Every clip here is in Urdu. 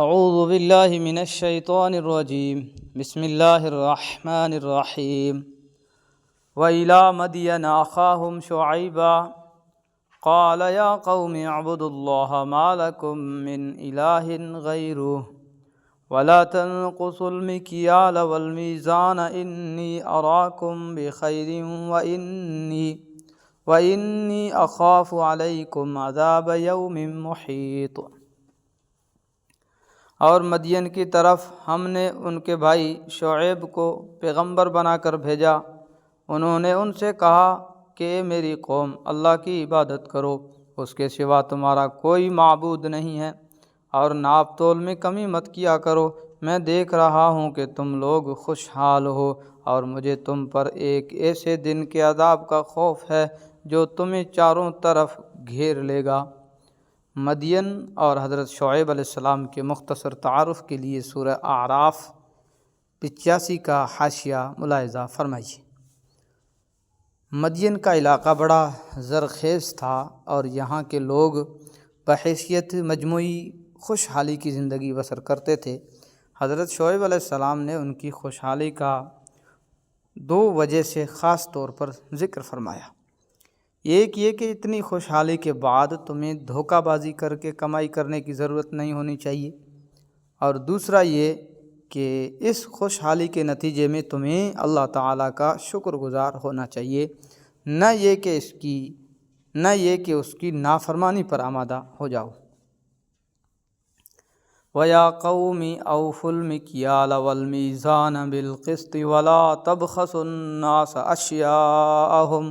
اعوذ باللہ من الشیطان الرجیم بسم اللہ الرحمن الرحیم وَإِلَىٰ مَدْيَنَ أَخَاهُمْ شُعَيْبًا قَالَ يَا قَوْمِ اعْبُدُوا اللَّهَ مَا لَكُم مِّنْ إِلَٰهٍ غَيْرُهُ وَلَا تَنقُصُوا الْمِكْيَالَ وَالْمِيزَانَ إِنِّي أَرَاكُمْ بِخَيْرٍ وَإِنِّي أَخَافُ عَلَيْكُمْ عَذَابَ يَوْمٍ مُحِيطٍ۔ اور مدین کی طرف ہم نے ان کے بھائی شعیب کو پیغمبر بنا کر بھیجا۔ انہوں نے ان سے کہا کہ اے میری قوم، اللہ کی عبادت کرو، اس کے سوا تمہارا کوئی معبود نہیں ہے، اور ناپ تول میں کمی مت کیا کرو۔ میں دیکھ رہا ہوں کہ تم لوگ خوشحال ہو، اور مجھے تم پر ایک ایسے دن کے عذاب کا خوف ہے جو تمہیں چاروں طرف گھیر لے گا۔ مدین اور حضرت شعیب علیہ السلام کے مختصر تعارف کے لیے سورہ اعراف 85 کا حاشیہ ملاحظہ فرمائیے۔ مدین کا علاقہ بڑا زرخیز تھا، اور یہاں کے لوگ بحیثیت مجموعی خوشحالی کی زندگی بسر کرتے تھے۔ حضرت شعیب علیہ السلام نے ان کی خوشحالی کا دو وجہ سے خاص طور پر ذکر فرمایا۔ ایک یہ کہ اتنی خوشحالی کے بعد تمہیں دھوکہ بازی کر کے کمائی کرنے کی ضرورت نہیں ہونی چاہیے، اور دوسرا یہ کہ اس خوشحالی کے نتیجے میں تمہیں اللہ تعالیٰ کا شکر گزار ہونا چاہیے، نہ یہ کہ اس کی نافرمانی پر آمادہ ہو جاؤ۔ وَيَا قَوْمِ أَوْفُوا الْمِكْيَالَ وَالْمِيزَانَ بِالْقِسْطِ وَلَا تَبْخَسُوا النَّاسَ أَشْيَاءَهُمْ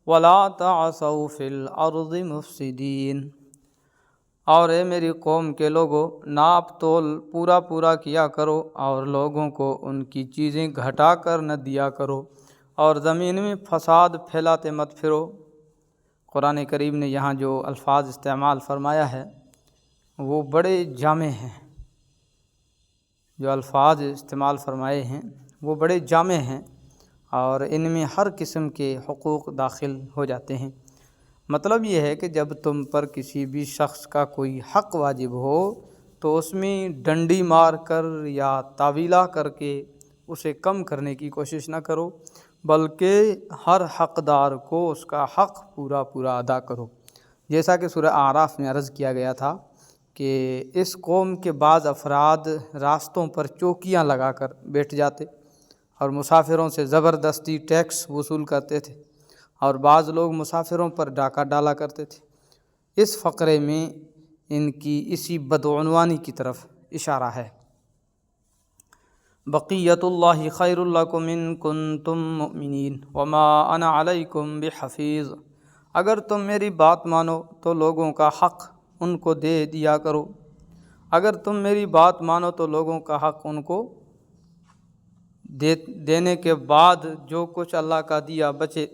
وَلَا تَعْثَوْا فِي الْأَرْضِ مُفْسِدِينَ۔ اور اے میری قوم کے لوگو، ناپ تول پورا کیا کرو، اور لوگوں کو ان کی چیزیں گھٹا کر نہ دیا کرو، اور زمین میں فساد پھیلاتے مت پھرو۔ قرآن کریم نے یہاں جو الفاظ استعمال فرمایا ہے وہ بڑے جامع ہیں، جو الفاظ استعمال فرمائے ہیں وہ بڑے جامع ہیں، اور ان میں ہر قسم کے حقوق داخل ہو جاتے ہیں۔ مطلب یہ ہے کہ جب تم پر کسی بھی شخص کا کوئی حق واجب ہو تو اس میں ڈنڈی مار کر یا طاویلا کر کے اسے کم کرنے کی کوشش نہ کرو، بلکہ ہر حقدار کو اس کا حق پورا ادا کرو۔ جیسا کہ سورہ اعراف میں عرض کیا گیا تھا کہ اس قوم کے بعض افراد راستوں پر چوکیاں لگا کر بیٹھ جاتے اور مسافروں سے زبردستی ٹیکس وصول کرتے تھے، اور بعض لوگ مسافروں پر ڈاکہ ڈالا کرتے تھے۔ اس فقرے میں ان کی اسی بدعنوانی کی طرف اشارہ ہے۔ بقیت اللہ خیر لکم ان کنتم مؤمنین وما انا علیکم بحفیظ۔ اگر تم میری بات مانو تو لوگوں کا حق ان کو دے دیا کرو، اگر تم میری بات مانو تو لوگوں کا حق ان کو دینے کے بعد جو کچھ اللہ کا دیا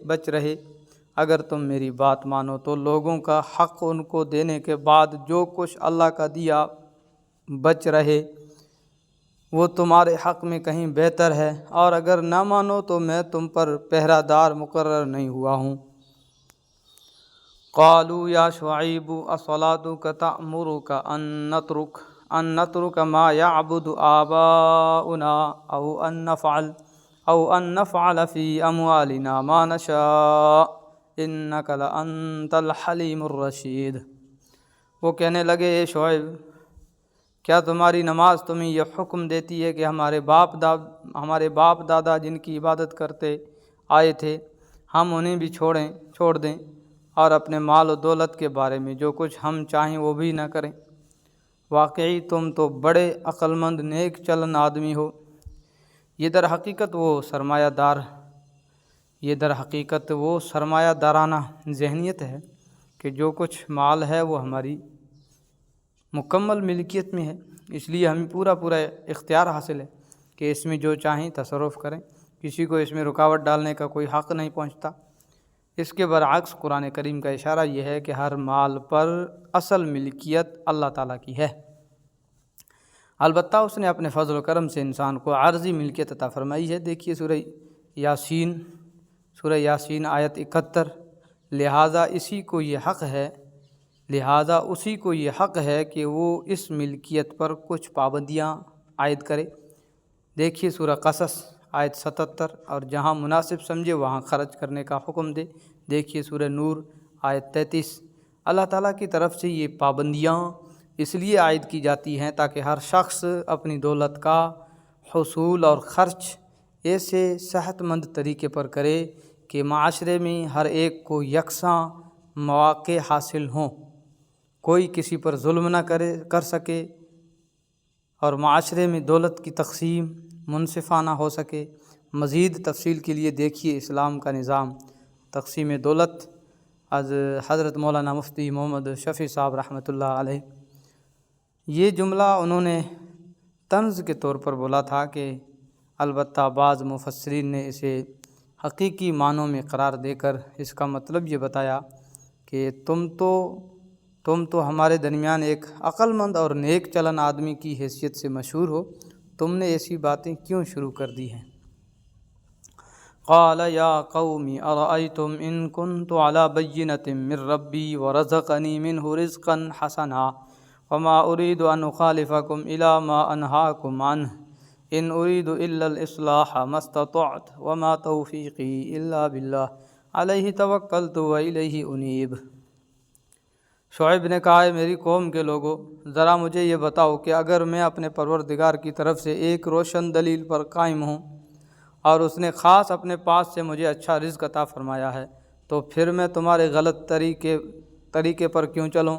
بچ رہے، اگر تم میری بات مانو تو لوگوں کا حق ان کو دینے کے بعد جو کچھ اللہ کا دیا بچ رہے وہ تمہارے حق میں کہیں بہتر ہے، اور اگر نہ مانو تو میں تم پر پہرہ دار مقرر نہیں ہوا ہوں۔ قالوا یا شعیب اصلاتک تأمرک ان نترک ما یعبد آباؤنا او ان نفعل فی اموالنا ما نشاء انک لانت الحلیم الرشید۔ وہ کہنے لگے، اے شعیب، کیا تمہاری نماز تمہیں یہ حکم دیتی ہے کہ ہمارے باپ دادا جن کی عبادت کرتے آئے تھے ہم انہیں بھی چھوڑ دیں، اور اپنے مال و دولت کے بارے میں جو کچھ ہم چاہیں وہ بھی نہ کریں؟ واقعی تم تو بڑے عقل مند نیک چلن آدمی ہو۔ یہ در حقیقت وہ سرمایہ دارانہ ذہنیت ہے کہ جو کچھ مال ہے وہ ہماری مکمل ملکیت میں ہے، اس لیے ہمیں پورا اختیار حاصل ہے کہ اس میں جو چاہیں تصرف کریں، کسی کو اس میں رکاوٹ ڈالنے کا کوئی حق نہیں پہنچتا۔ اس کے برعکس قرآن کریم کا اشارہ یہ ہے کہ ہر مال پر اصل ملکیت اللہ تعالیٰ کی ہے، البتہ اس نے اپنے فضل و کرم سے انسان کو عارضی ملکیت عطا فرمائی ہے۔ دیکھیے سورہ یاسین آیت 71، لہٰذا اسی کو یہ حق ہے، لہٰذا اسی کو یہ حق ہے کہ وہ اس ملکیت پر کچھ پابندیاں عائد کرے۔ دیکھیے سورہ قصص آیت 77، اور جہاں مناسب سمجھے وہاں خرچ کرنے کا حکم دے۔ دیکھیے سورہ نور آیت 33۔ اللہ تعالیٰ کی طرف سے یہ پابندیاں اس لیے عائد کی جاتی ہیں تاکہ ہر شخص اپنی دولت کا حصول اور خرچ ایسے صحت مند طریقے پر کرے کہ معاشرے میں ہر ایک کو یکساں مواقع حاصل ہوں، کوئی کسی پر ظلم نہ کر سکے، اور معاشرے میں دولت کی تقسیم منصفانہ ہو سکے۔ مزید تفصیل کے لیے دیکھیے اسلام کا نظام تقسیم دولت از حضرت مولانا مفتی محمد شفیع صاحب رحمۃ اللہ علیہ۔ یہ جملہ انہوں نے طنز کے طور پر بولا تھا کہ البتہ بعض مفسرین نے اسے حقیقی معنوں میں قرار دے کر اس کا مطلب یہ بتایا کہ تم تو ہمارے درمیان ایک عقل مند اور نیک چلن آدمی کی حیثیت سے مشہور ہو، تم نے ایسی باتیں کیوں شروع کر دی ہیں؟ قال یا قوم ارأیتم ان کنت علی بینۃ من ربی ورزقنی منہ رزقا حسنا وما ارید ان اخالفکم الی ما انہاکم عنہ ان ارید الا الاصلاح ما استطعت وما توفیقی الا باللہ علیہ توکلت والیہ انیب۔ شعیب نے کہا ہے میری قوم کے لوگوں، ذرا مجھے یہ بتاؤ کہ اگر میں اپنے پروردگار کی طرف سے ایک روشن دلیل پر قائم ہوں اور اس نے خاص اپنے پاس سے مجھے اچھا رزق عطا فرمایا ہے، تو پھر میں تمہارے غلط طریقے پر کیوں چلوں؟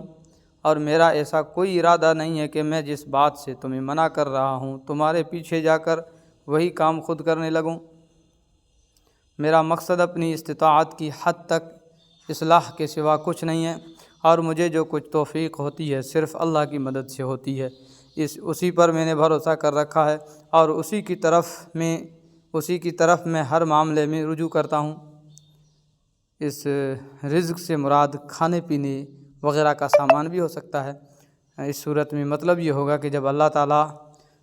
اور میرا ایسا کوئی ارادہ نہیں ہے کہ میں جس بات سے تمہیں منع کر رہا ہوں تمہارے پیچھے جا کر وہی کام خود کرنے لگوں۔ میرا مقصد اپنی استطاعت کی حد تک اصلاح کے سوا کچھ نہیں ہے، اور مجھے جو کچھ توفیق ہوتی ہے صرف اللہ کی مدد سے ہوتی ہے۔ اسی پر میں نے بھروسہ کر رکھا ہے، اور اسی کی طرف میں ہر معاملے میں رجوع کرتا ہوں۔ اس رزق سے مراد کھانے پینے وغیرہ کا سامان بھی ہو سکتا ہے۔ اس صورت میں مطلب یہ ہوگا کہ جب اللہ تعالیٰ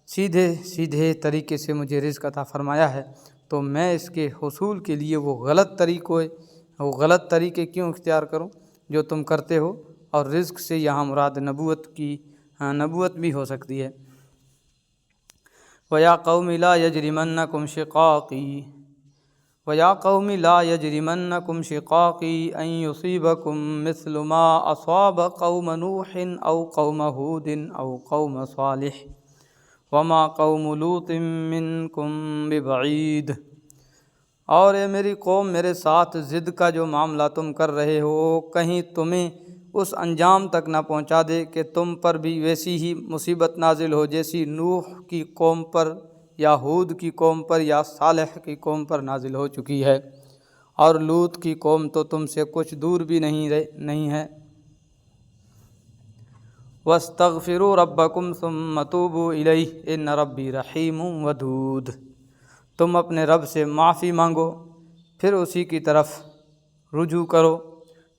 سیدھے طریقے سے مجھے رزق عطا فرمایا ہے تو میں اس کے حصول کے لیے وہ غلط طریقے کیوں اختیار کروں جو تم کرتے ہو؟ اور رزق سے یہاں مراد نبوت بھی ہو سکتی ہے۔ وَيَا قَوْمِ لَا يَجْرِمَنَّكُمْ شِقَاقِي أَن يُصِيبَكُم مِّثْلُ مَا أَصَابَ قَوْمَ نُوحٍ أَوْ قَوْمَ هُودٍ أَوْ قَوْمَ صَالِحٍ وَمَا قَوْمُ لُوطٍ مِّنكُم بِبَعِيدٍ۔ اور اے میری قوم، میرے ساتھ ضد کا جو معاملہ تم کر رہے ہو کہیں تمہیں اس انجام تک نہ پہنچا دے کہ تم پر بھی ویسی ہی مصیبت نازل ہو جیسی نوح کی قوم پر یا ہود کی قوم پر یا صالح کی قوم پر نازل ہو چکی ہے، اور لوط کی قوم تو تم سے کچھ دور بھی نہیں ہے۔ وَاسْتَغْفِرُوا رَبَّكُمْ ثُمَّ تُوبُوا إِلَيْهِ إِنَّ رَبِّي رَحِيمٌ وَدُودٌ۔ تم اپنے رب سے معافی مانگو، پھر اسی کی طرف رجوع کرو،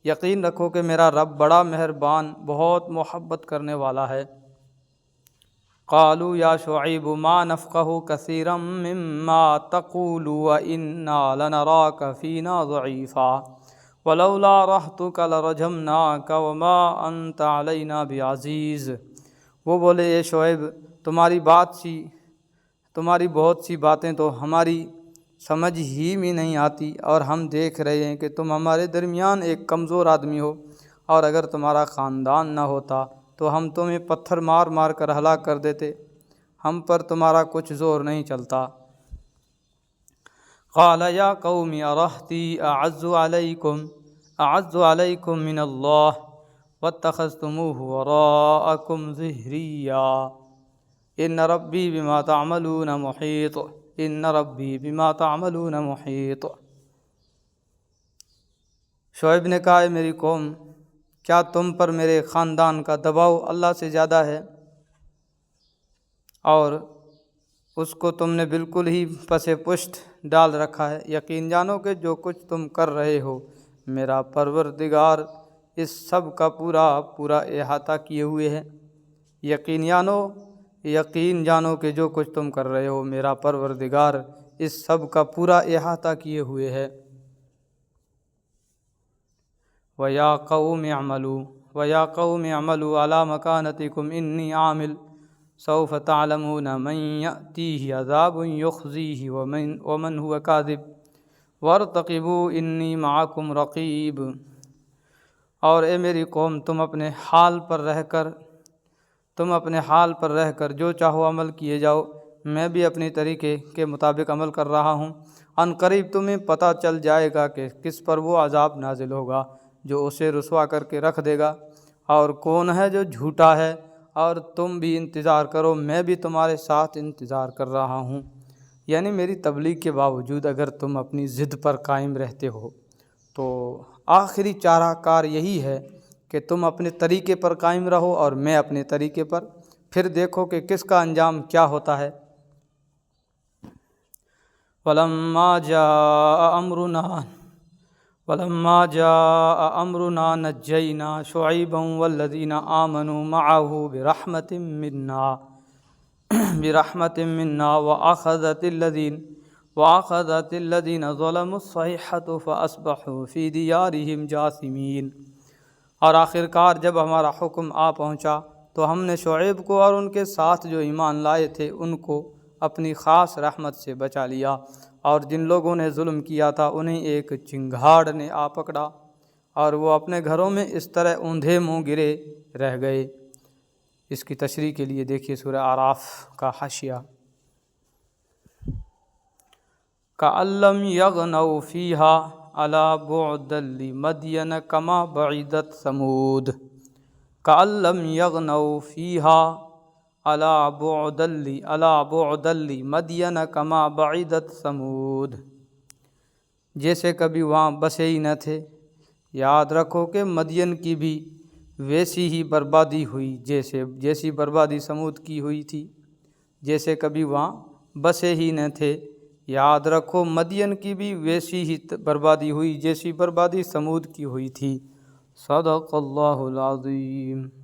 یقین رکھو کہ میرا رب بڑا مہربان، بہت محبت کرنے والا ہے۔ قالوا یا شعیب ما نفقہ کثیرا مما تقول وإنا لنراک فینا ضعیفا ولولا رہتک لرجمناک وما انت علینا بعزیز۔ وہ بولے اے شعیب، تمہاری بہت سی باتیں تو ہماری سمجھ ہی میں نہیں آتی، اور ہم دیکھ رہے ہیں کہ تم ہمارے درمیان ایک کمزور آدمی ہو، اور اگر تمہارا خاندان نہ ہوتا تو ہم تمہیں پتھر مار مار کر ہلاک کر دیتے، ہم پر تمہارا کچھ زور نہیں چلتا۔ قال یا قوم ارہطی اعز علیکم من اللہ واتخذتموہ وراءکم ظہریا ان ربی بما تعملون محیط۔ شعیب نے کہا میری قوم، کیا تم پر میرے خاندان کا دباؤ اللہ سے زیادہ ہے، اور اس کو تم نے بالکل ہی پس پشت ڈال رکھا ہے؟ یقین جانو کہ جو کچھ تم کر رہے ہو میرا پروردگار اس سب کا پورا احاطہ کیے ہوئے ہے۔ یقین جانو کہ جو کچھ تم کر رہے ہو میرا پروردگار اس سب کا پورا احاطہ کیے ہوئے ہے۔ وَيَا قَوْمِ اعْمَلُوا وَيَا قَوْمِ اعْمَلُوا عَلَىٰ مَكَانَتِكُمْ إِنِّي عَامِلٌ سَوْفَ تَعْلَمُونَ مَن يَأْتِيهِ عَذَابٌ يُخْزِيهِ وَمَنْ هُوَ كَاذِبٌ وَارْتَقِبُوا إِنِّي مَعَكُمْ رَقِیبٌ۔ اور اے میری قوم، تم اپنے حال پر رہ کر جو چاہو عمل کیے جاؤ، میں بھی اپنی طریقے کے مطابق عمل کر رہا ہوں۔ ان قریب تمہیں پتہ چل جائے گا کہ کس پر وہ عذاب نازل ہوگا جو اسے رسوا کر کے رکھ دے گا، اور کون ہے جو جھوٹا ہے، اور تم بھی انتظار کرو، میں بھی تمہارے ساتھ انتظار کر رہا ہوں۔ یعنی میری تبلیغ کے باوجود اگر تم اپنی ضد پر قائم رہتے ہو تو آخری چارہ کار یہی ہے کہ تم اپنے طریقے پر قائم رہو اور میں اپنے طریقے پر، پھر دیکھو کہ کس کا انجام کیا ہوتا ہے۔ وَلَمَّا جَاءَ أَمْرُنَا نَجَّيْنَا شُعَيْبًا وَالَّذِينَ آمَنُوا مَعَهُ بِرَحْمَةٍ مِّنَّا وَأَخَذَتِ الَّذِينَ ظَلَمُوا الصَّيْحَةُ فَأَصْبَحُوا فِي دِيَارِهِمْ جَاثِمِينَ۔ اور آخرکار جب ہمارا حکم آ پہنچا تو ہم نے شعیب کو اور ان کے ساتھ جو ایمان لائے تھے ان کو اپنی خاص رحمت سے بچا لیا، اور جن لوگوں نے ظلم کیا تھا انہیں ایک چنگھاڑ نے آ پکڑا اور وہ اپنے گھروں میں اس طرح اوندھے منہ گرے رہ گئے۔ اس کی تشریح کے لیے دیکھیے سورہ اعراف کا حاشیہ۔ كَأَن لَّمْ يَغْنَوْا فِيهَا أَلَا بُعْدًا لِّمَدْيَنَ كَمَا بَعِدَتْ ثَمُودُ كَأَن لَّمْ يَغْنَوْا فِيهَا أَلَا بُعْدًا لِّمَدْيَنَ كَمَا بَعِدَتْ ثَمُودُ، جیسے کبھی وہاں بسے ہی نہ تھے۔ یاد رکھو کہ مدین کی بھی ویسی ہی بربادی ہوئی جیسی بربادی سمود کی ہوئی تھی، جیسے کبھی وہاں بسے ہی نہ تھے۔ یاد رکھو مدین کی بھی ویسی ہی بربادی ہوئی جیسی بربادی سمود کی ہوئی تھی۔ صدق اللہ العظیم۔